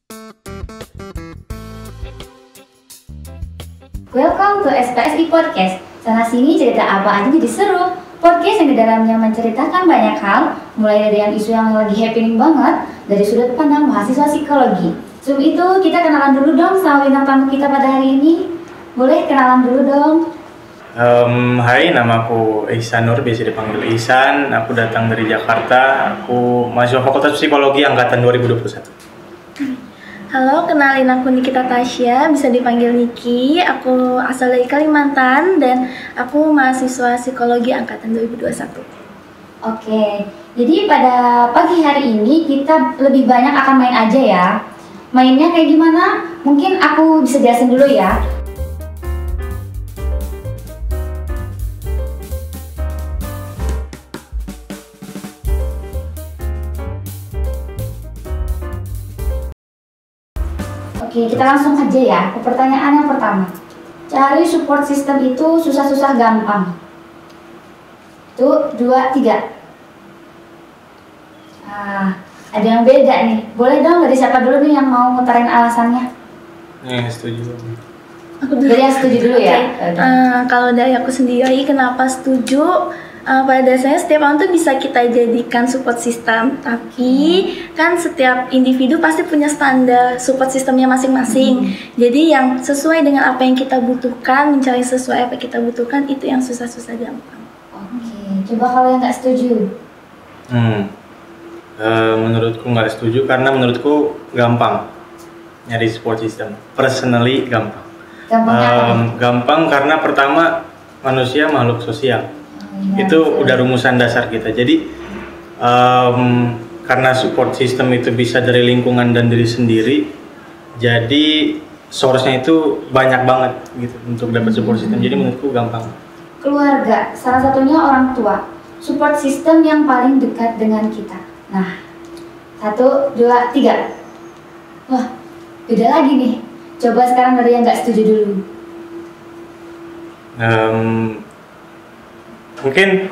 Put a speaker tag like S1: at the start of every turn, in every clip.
S1: Welcome to SPSI Podcast. Sana sini cerita apa aja jadi seru. Podcast yang di dalamnya menceritakan banyak hal, mulai dari yang isu yang lagi happening banget, dari sudut pandang mahasiswa psikologi. Sebelum itu, kita kenalan dulu dong sama bintang tamu kita pada hari ini. Boleh kenalan dulu dong?
S2: Hai, nama aku Ihsan Nur, biasa dipanggil Ihsan. Aku datang dari Jakarta. Aku mahasiswa Fakultas Psikologi angkatan 2021.
S3: Halo, kenalin aku Nikita Tasya, bisa dipanggil Niki. Aku asal dari Kalimantan dan aku mahasiswa psikologi angkatan 2021.
S1: Oke, jadi pada pagi hari ini kita lebih banyak akan main aja ya. Mainnya kayak gimana? Mungkin aku bisa jelasin dulu ya. Oke, kita langsung aja ya ke pertanyaan yang pertama. Cari support system itu susah-susah gampang. Tuh, 2, 3. Ada yang beda nih. Boleh dong dari siapa dulu nih yang mau ngutarain alasannya?
S2: Setuju.
S3: Dari
S1: yang setuju dulu ya?
S3: Kalau dari aku sendiri, kenapa setuju? Pada dasarnya setiap orang tuh bisa kita jadikan support system, tapi kan setiap individu pasti punya standar support systemnya masing-masing. Jadi yang sesuai dengan apa yang kita butuhkan, mencari sesuai apa yang kita butuhkan, itu yang susah-susah gampang.
S1: Oke, coba kalau yang nggak setuju?
S2: Menurutku nggak setuju karena menurutku gampang nyari support system. Personally gampang. Gampang karena pertama manusia makhluk sosial. Itu udah rumusan dasar kita. Jadi karena support system itu bisa dari lingkungan dan diri sendiri, jadi source-nya itu banyak banget gitu untuk dapat support system. Jadi menurutku gampang.
S1: Keluarga, salah satunya orang tua, support system yang paling dekat dengan kita. Nah, 1, 2, 3. Wah, beda lagi nih. Coba sekarang dari yang nggak setuju dulu.
S2: Mungkin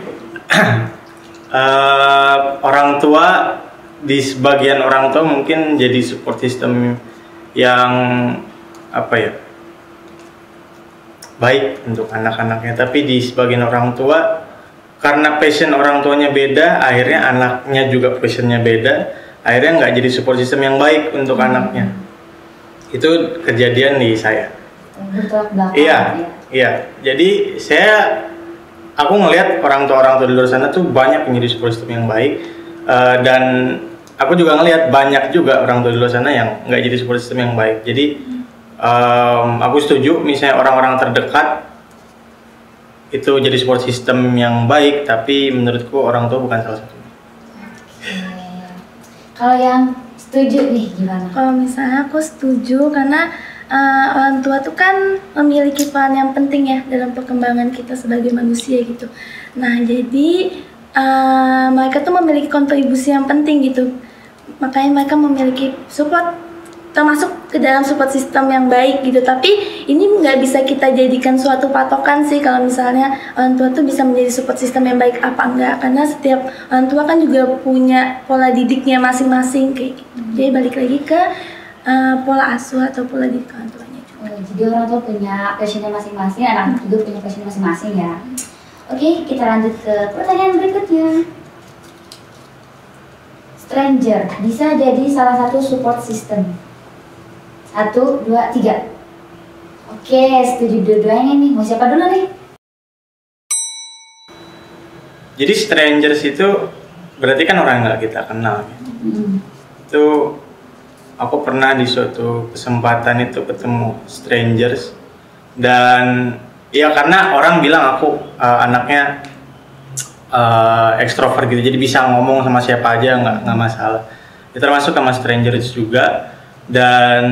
S2: orang tua, di sebagian orang tua mungkin jadi support system yang baik untuk anak-anaknya, tapi di sebagian orang tua karena passion orang tuanya beda, akhirnya anaknya juga passionnya beda, akhirnya nggak jadi support system yang baik untuk anaknya. Itu kejadian di saya. Iya. Jadi aku ngelihat orang tua di luar sana tuh banyak yang jadi support system yang baik, dan aku juga ngelihat banyak juga orang tua di luar sana yang nggak jadi support system yang baik. Jadi aku setuju misalnya orang-orang terdekat itu jadi support system yang baik, tapi menurutku orang tua bukan salah satunya.
S1: Kalau yang setuju nih gimana?
S3: Kalau misalnya aku setuju karena orang tua tuh kan memiliki peran yang penting ya dalam perkembangan kita sebagai manusia gitu. Nah jadi mereka tuh memiliki kontribusi yang penting gitu. Makanya mereka memiliki support, termasuk ke dalam support system yang baik gitu. Tapi ini nggak bisa kita jadikan suatu patokan sih kalau misalnya orang tua tuh bisa menjadi support system yang baik apa enggak. Karena setiap orang tua kan juga punya pola didiknya masing-masing kayak gitu. Jadi balik lagi ke pola asuh atau pola didik orang tuanya juga.
S1: Jadi orang tua punya passionnya masing-masing, anak juga punya passion masing-masing ya. Oke, kita lanjut ke pertanyaan berikutnya. Stranger bisa jadi salah satu support system. 1, 2, 3. Oke, setuju dua-duanya nih. Mau siapa dulu nih?
S2: Jadi strangers itu berarti kan orang yang nggak kita kenal. Itu aku pernah di suatu kesempatan itu ketemu strangers, dan ya karena orang bilang aku anaknya ekstrovert gitu, jadi bisa ngomong sama siapa aja nggak masalah. Ya, termasuk sama strangers juga. Dan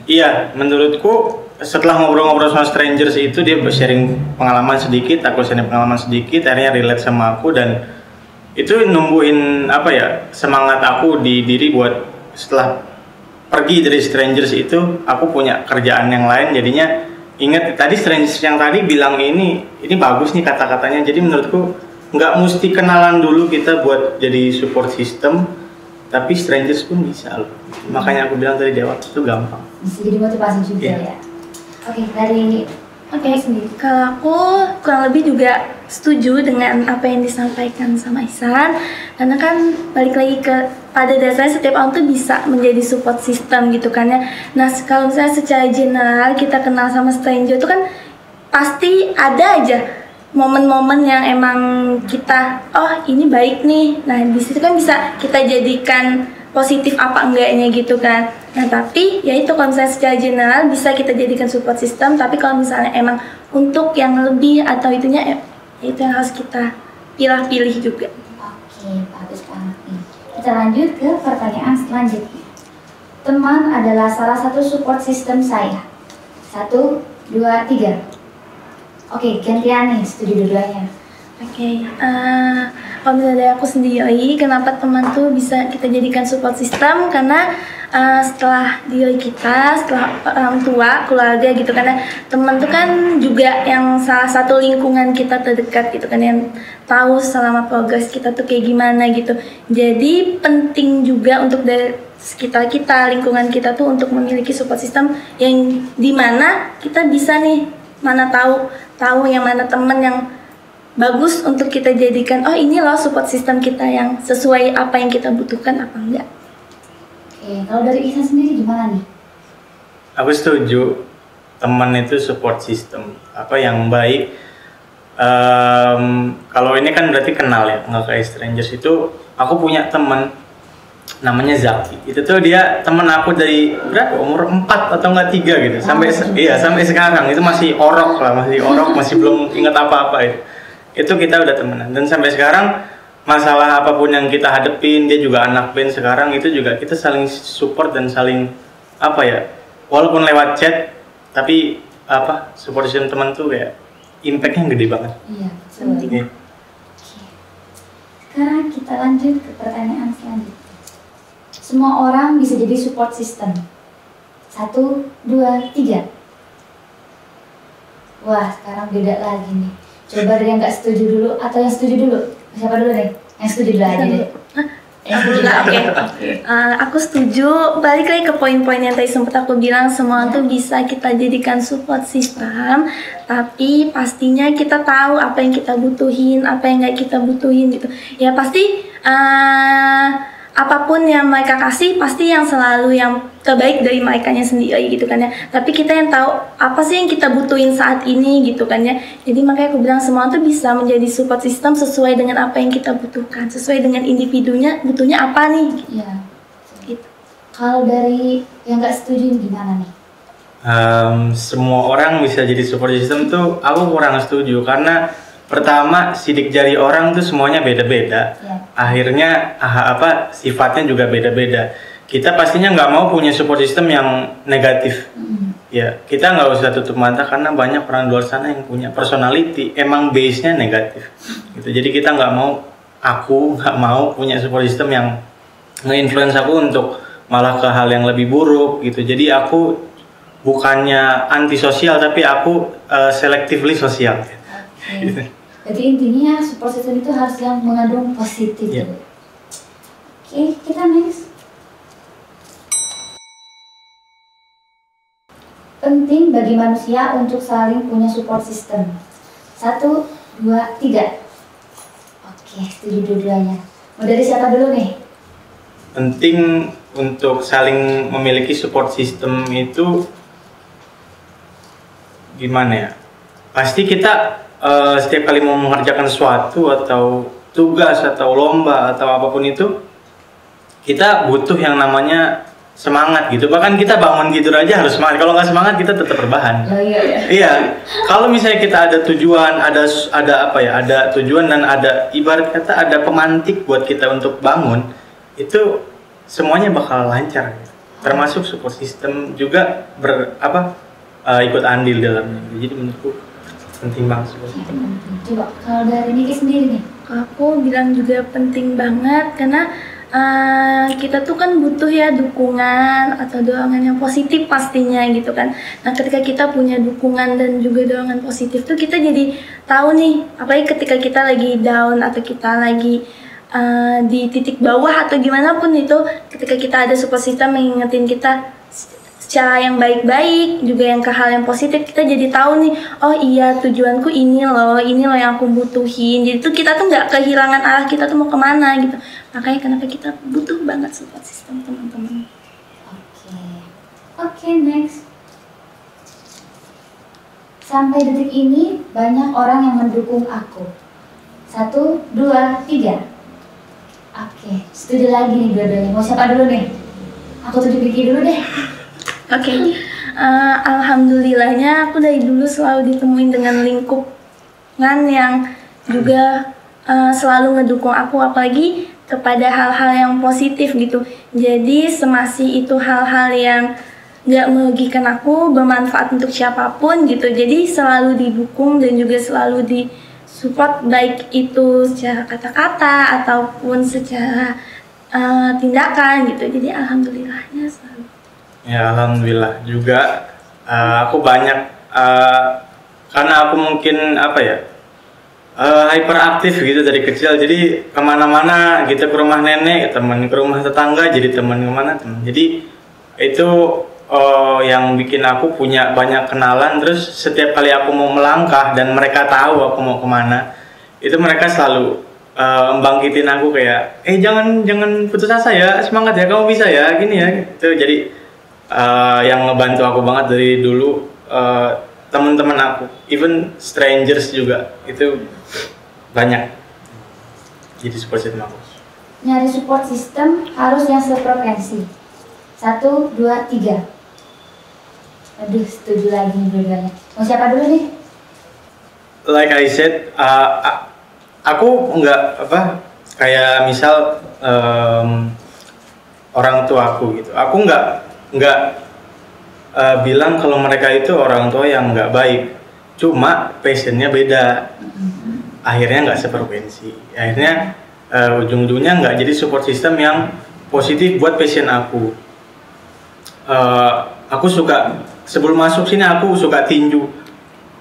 S2: iya, menurutku setelah ngobrol-ngobrol sama strangers itu dia sharing pengalaman sedikit, aku sharing pengalaman sedikit, akhirnya relate sama aku, dan itu numbuhin semangat aku di diri buat setelah pergi dari strangers itu aku punya kerjaan yang lain. Jadinya ingat tadi strangers yang tadi bilang ini bagus nih kata-katanya. Jadi menurutku nggak mesti kenalan dulu kita buat jadi support system, tapi strangers pun bisa loh. Makanya aku bilang tadi di awal itu gampang.
S1: Bisa jadi motivasi juga ya. Oke, dari sendiri.
S3: Kalau aku kurang lebih juga setuju dengan apa yang disampaikan sama Ihsan, karena kan balik lagi pada dasarnya setiap orang tuh bisa menjadi support system gitu kan ya. Nah kalau misalnya secara general kita kenal sama stranger itu kan pasti ada aja momen-momen yang emang kita ini baik nih. Nah di situ kan bisa kita jadikan positif apa enggaknya gitu kan. Nah tapi ya itu kalau misalnya secara general bisa kita jadikan support system, tapi kalau misalnya emang untuk yang lebih atau itunya itu yang harus kita pilih juga.
S1: Oke, bagus banget nih. Kita lanjut ke pertanyaan selanjutnya. Teman adalah salah satu support system saya. 1, 2, 3. Oke, gantian nih, setuju dua-duanya.
S3: Oke, kalau misalnya dari aku sendiri, kenapa teman tuh bisa kita jadikan support system? Karena setelah diri kita, setelah orang tua, keluarga gitu, karena teman tuh kan juga yang salah satu lingkungan kita terdekat gitu kan, yang tahu selama progres kita tuh kayak gimana gitu. Jadi penting juga untuk dari sekitar kita, lingkungan kita tuh untuk memiliki support system yang dimana kita bisa nih, mana tahu yang mana teman yang bagus untuk kita jadikan, ini loh support system kita yang sesuai apa yang kita butuhkan apa enggak.
S1: Oke, kalau dari Ihsan sendiri gimana nih?
S2: Aku setuju, teman itu support system apa yang baik. Kalau ini kan berarti kenal ya, nggak kayak strangers. Itu aku punya teman namanya Zaki. Itu tuh dia teman aku dari berapa, umur 4 atau enggak 3 gitu. Sampai sekarang itu masih orok, masih belum ingat apa-apa itu. Itu kita udah temenan, dan sampai sekarang masalah apapun yang kita hadepin, dia juga anak band sekarang, itu juga kita saling support dan saling walaupun lewat chat, tapi support system teman tuh kayak impactnya gede banget.
S1: Iya, betul. Oke. Sekarang kita lanjut ke pertanyaan selanjutnya. Semua orang bisa jadi support system. 1, 2, 3. Wah, sekarang beda lagi nih. Coba dari yang nggak setuju dulu atau yang setuju dulu? Siapa dulu nih? Yang setuju dulu aja deh.
S3: Aku setuju. Balik lagi ke poin-poin yang tadi sempat aku bilang, semua tuh bisa kita jadikan support system, tapi pastinya kita tahu apa yang kita butuhin, apa yang nggak kita butuhin gitu. Ya pasti apapun yang mereka kasih pasti yang selalu yang terbaik dari merekanya sendiri gitu kan ya. Tapi kita yang tahu apa sih yang kita butuhin saat ini gitu kan ya. Jadi makanya aku bilang semua tuh bisa menjadi support system sesuai dengan apa yang kita butuhkan, sesuai dengan individunya butuhnya apa nih.
S1: Iya. Gitu. Kalau dari yang nggak setuju gimana nih?
S2: Semua orang bisa jadi support system tuh aku kurang setuju, karena pertama sidik jari orang tuh semuanya beda-beda. Akhirnya sifatnya juga beda-beda. Kita pastinya nggak mau punya support system yang negatif. Ya, kita nggak usah tutup mata karena banyak orang luar sana yang punya personality emang base-nya negatif. Gitu. Jadi kita aku nggak mau punya support system yang nge-influence aku untuk malah ke hal yang lebih buruk gitu. Jadi aku bukannya antisosial, tapi aku selectively sosial.
S1: Gitu. Jadi intinya support system itu harus yang mengandung positif. Oke, kita next. Penting bagi manusia untuk saling punya support system. 1, 2, 3. Oke, setuju dua-duanya. Mau dari siapa dulu nih?
S2: Penting untuk saling memiliki support system itu gimana ya? Pasti kita setiap kali mau mengerjakan sesuatu atau tugas atau lomba atau apapun itu, kita butuh yang namanya semangat gitu. Bahkan kita bangun tidur aja harus semangat. Kalau nggak semangat kita tetap berbahan. Iya. Kalau misalnya kita ada tujuan, ada tujuan dan ada ibarat kata ada pemantik buat kita untuk bangun, itu semuanya bakal lancar. Termasuk support system juga ikut andil dalamnya. Jadi menurutku penting banget.
S1: Coba kalau dari Niki sendiri nih?
S3: Aku bilang juga penting banget karena kita tuh kan butuh ya dukungan atau dorongan yang positif pastinya gitu kan. Nah ketika kita punya dukungan dan juga dorongan positif tuh kita jadi tahu nih, apalagi ketika kita lagi down atau kita lagi di titik bawah atau gimana pun itu, ketika kita ada support system yang ngingetin kita secara yang baik-baik, juga yang ke hal yang positif, kita jadi tahu nih, oh iya tujuanku ini loh yang aku butuhin. Jadi tuh kita tuh nggak kehilangan arah kita tuh mau kemana gitu. Makanya kenapa kita butuh banget support system, teman-teman.
S1: Oke, next. Sampai detik ini banyak orang yang mendukung aku. 1, 2, 3. Oke, setuju lagi nih dua-duanya. Mau siapa dulu nih? Aku tunjuk Vicky dulu deh.
S3: Oke, alhamdulillahnya aku dari dulu selalu ditemuin dengan lingkungan yang juga selalu ngedukung aku, apalagi kepada hal-hal yang positif gitu. Jadi semasih itu hal-hal yang gak merugikan aku, bermanfaat untuk siapapun gitu. Jadi selalu didukung dan juga selalu disupport, baik itu secara kata-kata ataupun secara tindakan gitu. Jadi alhamdulillahnya selalu.
S2: Ya alhamdulillah juga aku banyak karena aku mungkin hyperaktif gitu dari kecil, jadi kemana-mana gitu, ke rumah nenek teman, ke rumah tetangga jadi teman, kemana teman. Jadi itu yang bikin aku punya banyak kenalan. Terus setiap kali aku mau melangkah dan mereka tahu aku mau kemana, itu mereka selalu membangkitin aku kayak jangan putus asa ya, semangat ya, kamu bisa ya, gini ya gitu. Jadi yang ngebantu aku banget dari dulu teman-teman aku, even strangers juga itu banyak jadi support system aku.
S1: Nyari support system harus yang sefrekuensi. 1, 2, 3. Aduh, setuju lagi nih dua-duanya. Mau siapa dulu nih?
S2: Like I said, aku nggak kayak misal orang tua aku gitu. Aku nggak bilang kalau mereka itu orang tua yang nggak baik. Cuma passionnya beda. Akhirnya nggak sefrekuensi. Akhirnya ujung-ujungnya nggak jadi support system yang positif buat passion aku. Aku suka, sebelum masuk sini aku suka tinju.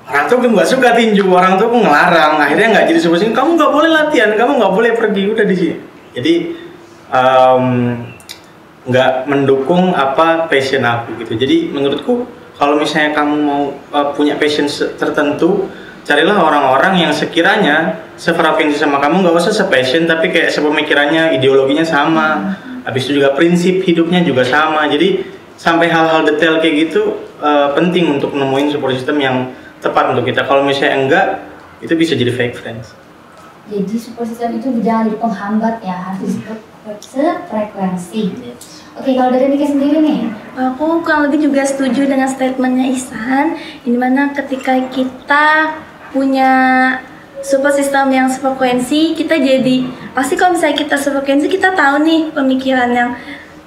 S2: Orang tua nggak suka tinju, orang tua ngelarang. Akhirnya nggak jadi support system. Kamu nggak boleh latihan, kamu nggak boleh pergi, udah di sini. Jadi nggak mendukung apa passion aku gitu. Jadi menurutku kalau misalnya kamu mau punya passion tertentu, carilah orang-orang yang sekiranya sefrekuensi sama kamu, nggak usah sepassion tapi kayak sepemikirannya, ideologinya sama, habis itu juga prinsip hidupnya juga sama. Jadi sampai hal-hal detail kayak gitu penting untuk nemuin support system yang tepat untuk kita. Kalau misalnya enggak, itu bisa jadi fake friends.
S1: Jadi support system itu jangan jadi penghambat ya, harus sefrekuensi. Oke, kalau dari Nika sendiri nih?
S3: Aku kurang lebih juga setuju dengan statementnya Ihsan, dimana ketika kita punya support system yang sefrekuensi, kita jadi pasti kalau misalnya kita sefrekuensi, kita tahu nih pemikiran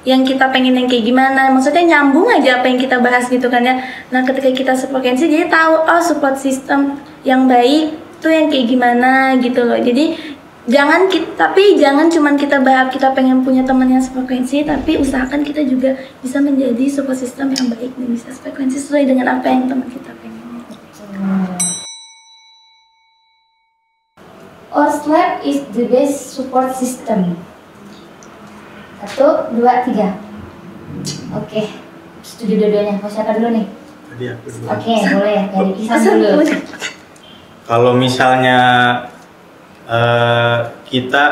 S3: yang kita pengen yang kayak gimana, maksudnya nyambung aja apa yang kita bahas gitu kan ya. Nah ketika kita sefrekuensi, jadi tahu support system yang baik tuh yang kayak gimana gitu loh. Jadi jangan cuman kita berharap kita pengen punya teman yang sefrekuensi, tapi usahakan kita juga bisa menjadi support system yang baik dan bisa sefrekuensi sesuai dengan apa yang teman kita pengen.
S1: Our Slab is the best support system. 1, 2, 3. Oke, setuju dua-duanya. Mau siapa dulu nih?
S2: Tadi aku dulu.
S1: Oke, boleh ya, dari Ihsan dulu.
S2: Kalau misalnya kita,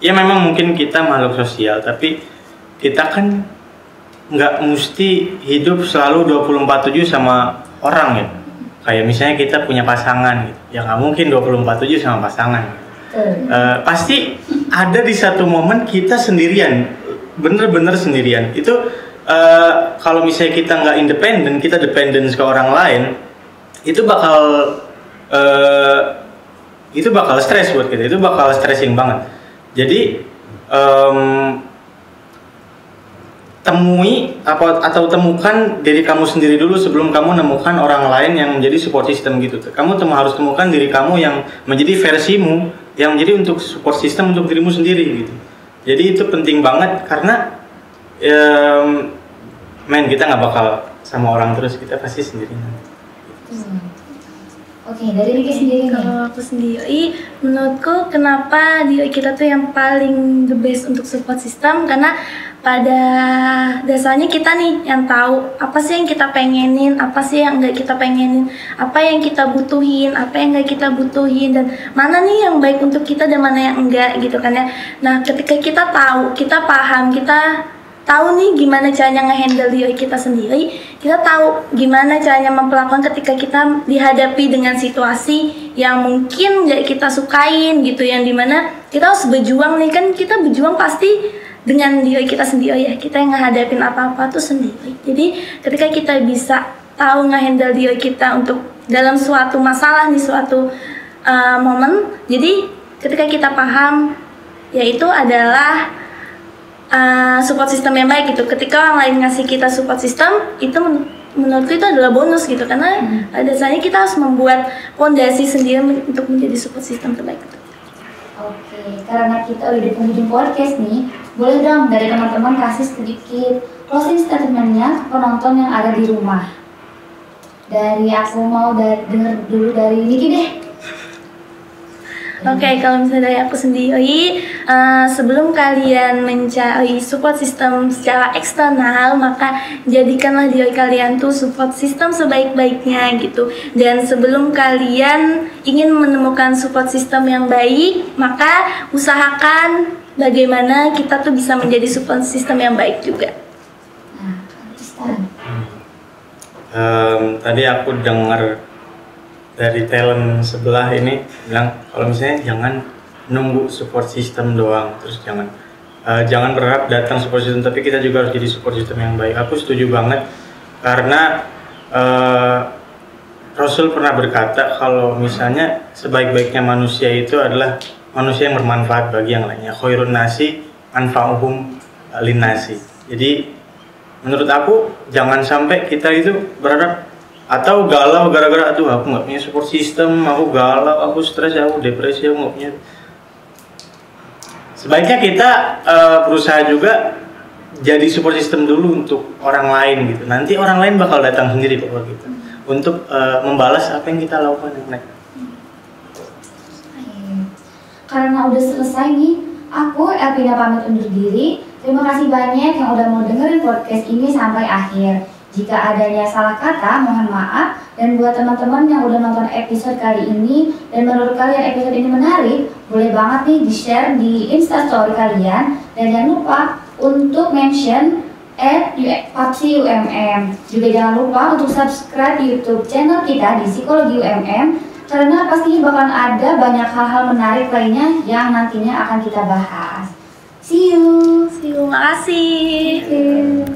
S2: ya memang mungkin kita makhluk sosial, tapi kita kan nggak mesti hidup selalu 24/7 sama orang ya. Kayak misalnya kita punya pasangan gitu, ya nggak mungkin 24/7 sama pasangan. Pasti ada di satu momen kita sendirian, bener-bener sendirian. Itu kalau misalnya kita nggak independen, kita dependen ke orang lain, itu bakal stres buat kita, itu bakal stressing banget. Jadi temui atau temukan diri kamu sendiri dulu sebelum kamu nemukan orang lain yang menjadi support system gitu. Kamu harus temukan diri kamu yang menjadi versimu, yang menjadi untuk support system untuk dirimu sendiri gitu. Jadi itu penting banget karena kita nggak bakal sama orang terus, kita pasti sendiri.
S1: Oke, dari Niki sendiri nih.
S3: Kalau aku sendiri, menurutku kenapa di UI kita tuh yang paling the best untuk support system, karena pada dasarnya kita nih yang tahu apa sih yang kita pengenin, apa sih yang enggak kita pengenin, apa yang kita butuhin, apa yang enggak kita butuhin, dan mana nih yang baik untuk kita dan mana yang enggak gitu kan ya. Nah, ketika kita tahu, kita paham, kita tahu nih gimana caranya ngehandle diri kita sendiri, kita tahu gimana caranya memperlakukan ketika kita dihadapi dengan situasi yang mungkin gak kita sukain gitu, yang dimana kita harus berjuang nih, kan kita berjuang pasti dengan diri kita sendiri ya, kita yang ngehadapin apa-apa tuh sendiri. Jadi ketika kita bisa tahu ngehandle diri kita untuk dalam suatu masalah nih, suatu momen, jadi ketika kita paham, yaitu adalah support system yang baik gitu. Ketika orang lain ngasih kita support system, itu menurutku itu adalah bonus gitu, karena dasarnya kita harus membuat fondasi sendiri untuk menjadi support system terbaik itu.
S1: Oke, karena kita udah di penghujung podcast nih, boleh dong dari teman-teman kasih sedikit closing statementnya ke penonton yang ada di rumah. Dari aku mau denger dulu dari Niki deh.
S3: Oke, kalau misalnya dari aku sendiri, sebelum kalian mencari support system secara eksternal, maka jadikanlah diri kalian tuh support system sebaik-baiknya gitu. Dan sebelum kalian ingin menemukan support system yang baik, maka usahakan bagaimana kita tuh bisa menjadi support system yang baik juga.
S1: Nah, Tristan.
S2: Tadi aku dengar dari talent sebelah ini bilang kalau misalnya jangan nunggu support system doang, terus jangan berharap datang support system, tapi kita juga harus jadi support system yang baik. Aku setuju banget karena Rasul pernah berkata kalau misalnya sebaik-baiknya manusia itu adalah manusia yang bermanfaat bagi yang lainnya. Khairun nasi anfa'uhum linnasi. Jadi menurut aku jangan sampai kita itu berharap atau galau gara-gara aduh aku nggak punya support system, aku galau, aku stres, aku depresi, aku nggak punya. Sebaiknya kita berusaha juga jadi support system dulu untuk orang lain gitu. Nanti orang lain bakal datang sendiri kok gitu untuk membalas apa yang kita lakukan.
S1: Karena udah selesai nih, aku Elvina pamit undur diri. Terima kasih banyak yang udah mau dengerin podcast ini sampai akhir. Jika adanya salah kata, mohon maaf. Dan buat teman-teman yang udah nonton episode kali ini dan menurut kalian episode ini menarik, boleh banget nih di-share di Instastory kalian. Dan jangan lupa untuk mention @PapsiUMM. Juga jangan lupa untuk subscribe YouTube channel kita di Psikologi UMM, karena pastinya bakalan ada banyak hal-hal menarik lainnya yang nantinya akan kita bahas. See you.
S3: Makasih.
S1: Okay.